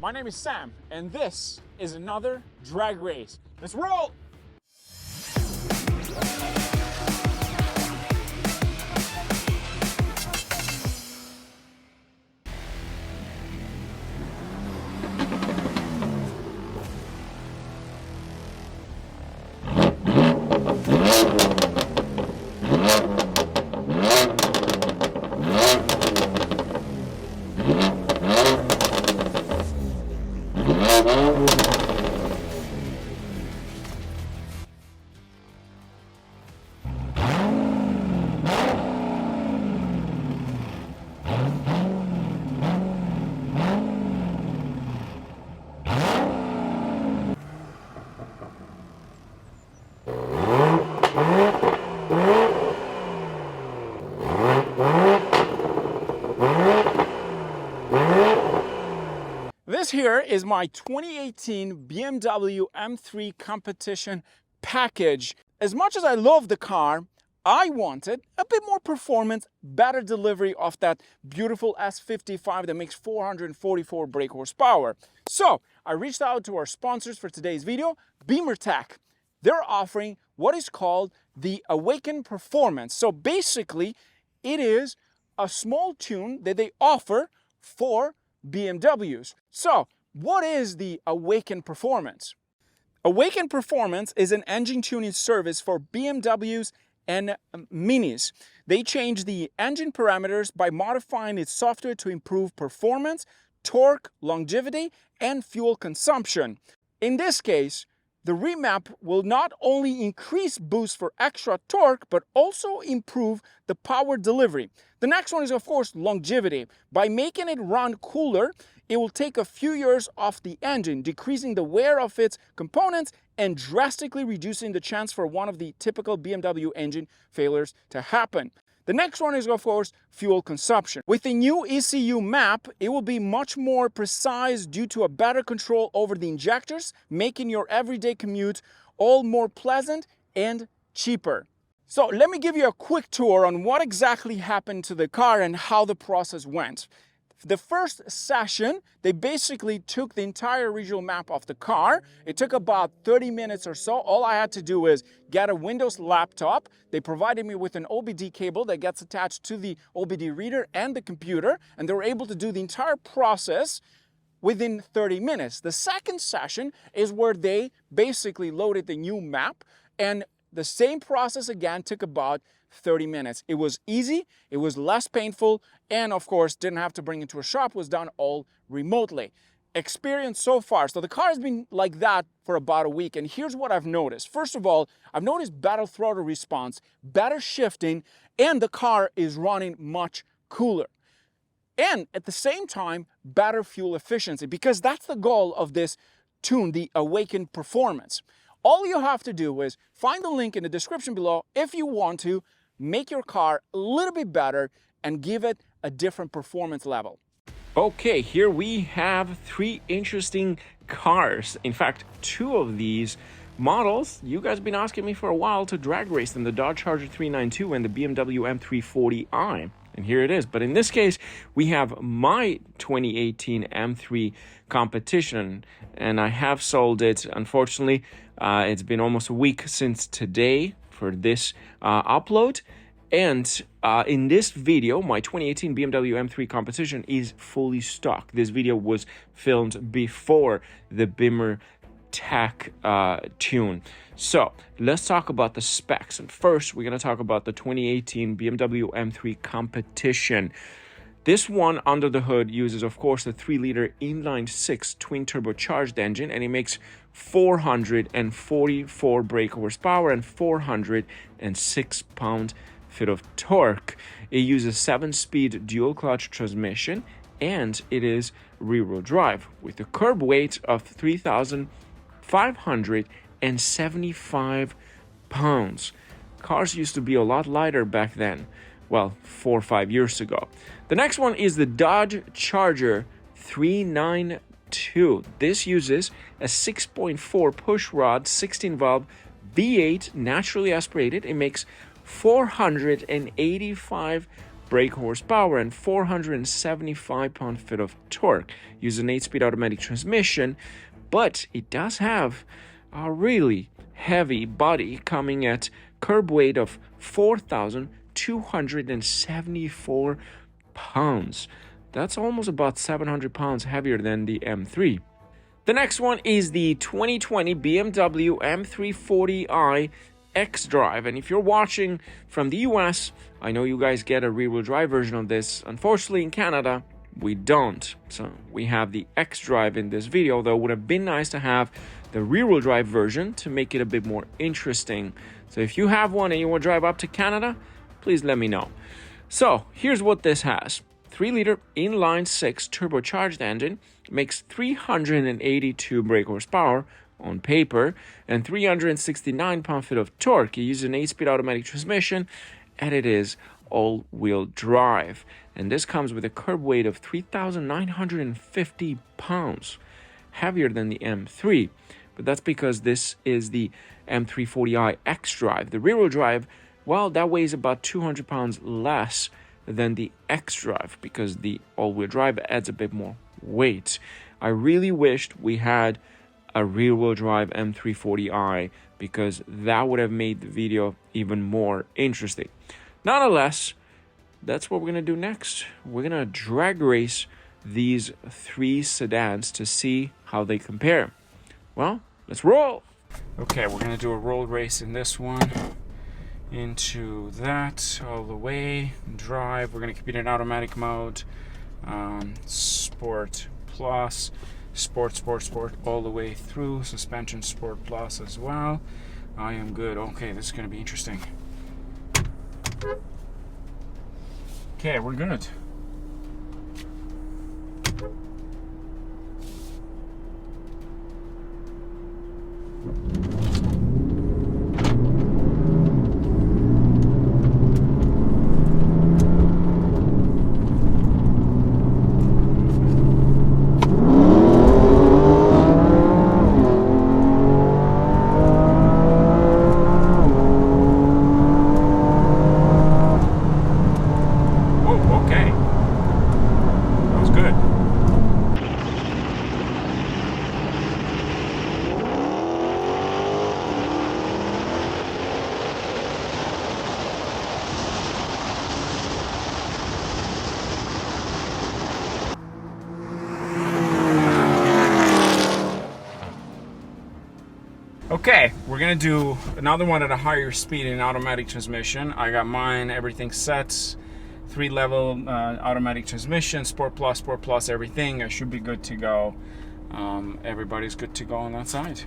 My name is Sam, and this is another drag race. Let's roll! This here is my 2018 BMW M3 competition package. As much as I love the car, I wanted a bit more performance, better delivery of that beautiful S55 that makes 444 brake horsepower. So I reached out to our sponsors for today's video, BimmerTech. They're offering what is called the Awaken Performance. So basically, it is a small tune that they offer for BMWs. So, what is the Awaken Performance? Awaken Performance is an engine tuning service for BMWs and Minis. They change the engine parameters by modifying its software to improve performance, torque, longevity, and fuel consumption. In this case, the remap will not only increase boost for extra torque, but also improve the power delivery. The next one is, of course, longevity. By making it run cooler, it will take a few years off the engine, decreasing the wear of its components and drastically reducing the chance for one of the typical BMW engine failures to happen. The next one is, of course, fuel consumption. With the new ECU map, it will be much more precise due to a better control over the injectors, making your everyday commute all more pleasant and cheaper. So let me give you a quick tour on what exactly happened to the car and how the process went. The first session, they basically took the entire regional map of the car. It took about 30 minutes or so. All I had to do is get a Windows laptop. They provided me with an OBD cable that gets attached to the OBD reader and the computer, and they were able to do the entire process within 30 minutes. The second session is where they basically loaded the new map, and the same process again took about 30 minutes. It was easy, it was less painful, and of course didn't have to bring it to a shop, was done all remotely. Experience so far, so the car has been like that for about a week, and here's what I've noticed. First of all, I've noticed better throttle response, better shifting, and the car is running much cooler. And at the same time, better fuel efficiency, because that's the goal of this tune, the Awaken Performance. All you have to do is find the link in the description below if you want to make your car a little bit better and give it a different performance level. Okay, here we have three interesting cars. In fact, two of these models, you guys have been asking me for a while to drag race them, the Dodge Charger 392 and the BMW M340i. And here it is. But in this case, we have my 2018 M3 competition, and I have sold it. Unfortunately, it's been almost a week since today for this upload. And in this video, my 2018 BMW M3 competition is fully stock. This video was filmed before the BimmerTech tune. So let's talk about the specs. And first, we're going to talk about the 2018 BMW M3 competition. This one under the hood uses, of course, the 3-liter inline-6 twin turbocharged engine, and it makes 444 brake horsepower and 406 pound-feet of torque. It uses 7-speed dual-clutch transmission, and it is rear-wheel drive with a curb weight of 3,575 pounds. Cars used to be a lot lighter back then. Well, 4 or 5 years ago. The next one is the Dodge Charger 392. This uses a 6.4 pushrod 16-valve V8 naturally aspirated. It makes 485 brake horsepower and 475 pound-feet of torque. Uses an 8-speed automatic transmission, but it does have a really heavy body, coming at curb weight of 4,274 pounds. That's almost about 700 pounds heavier than the M3. The next one is the 2020 BMW M340i xDrive, and if you're watching from the US, I know you guys get a rear-wheel drive version of this. Unfortunately, in Canada, we don't. So we have the xDrive in this video, though it would have been nice to have the rear-wheel drive version to make it a bit more interesting. So if you have one and you want to drive up to Canada, please let me know. So here's what this has. 3-liter inline-6 turbocharged engine, makes 382 brake horsepower on paper and 369 pound-feet of torque. It uses an 8-speed automatic transmission, and it is all-wheel drive. And this comes with a curb weight of 3,950 pounds, heavier than the M3. But that's because this is the M340i xDrive. The rear-wheel drive, well, that weighs about 200 pounds less than the xDrive because the all-wheel drive adds a bit more weight. I really wished we had a rear-wheel drive M340i because that would have made the video even more interesting. Nonetheless, that's what we're going to do next. We're going to drag race these 3 sedans to see how they compare. Well, let's roll. Okay, we're going to do a roll race in this one. Into that, all the way, drive. We're going to keep it in automatic mode. Sport plus, sport, all the way through. Suspension sport plus as well. I am good. Okay, this is going to be interesting. Okay, we're good. Okay, we're gonna do another one at a higher speed in automatic transmission. I got mine, everything set, 3-level automatic transmission, sport plus, everything. I should be good to go. Everybody's good to go on that side.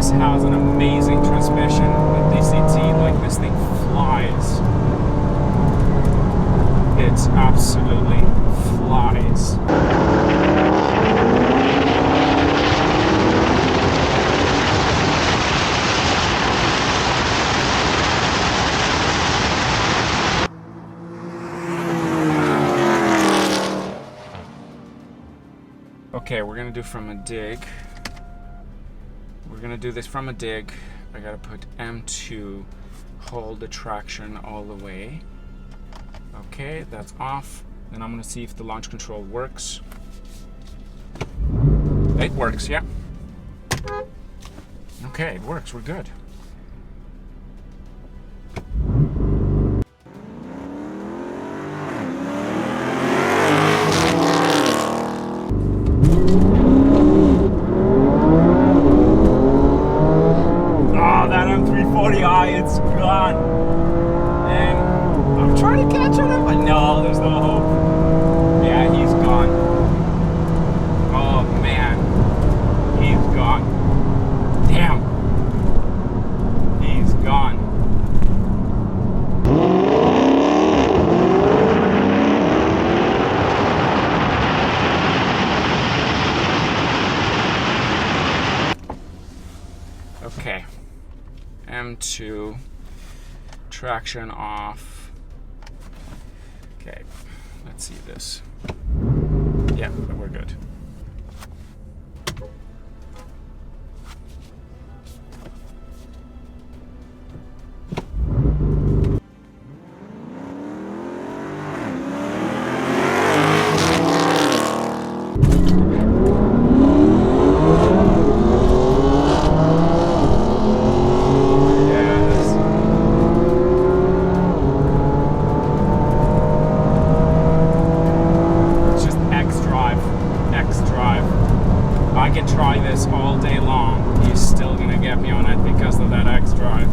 Has an amazing transmission with DCT. Like, this thing flies. It absolutely flies. Okay, we're gonna do from a dig. We're gonna do this from a dig. I gotta put M2, hold the traction all the way. Okay, that's off. Then I'm gonna see if the launch control works. It works, yeah. Okay, it works, we're good. It's gone. And I'm trying to catch him, but no, there's no hope. Yeah, he's gone. Oh man, he's gone. Damn. 2, traction off. Okay, let's see this. Yeah, we're good. I can try this all day long. He's still gonna get me on it because of that X drive.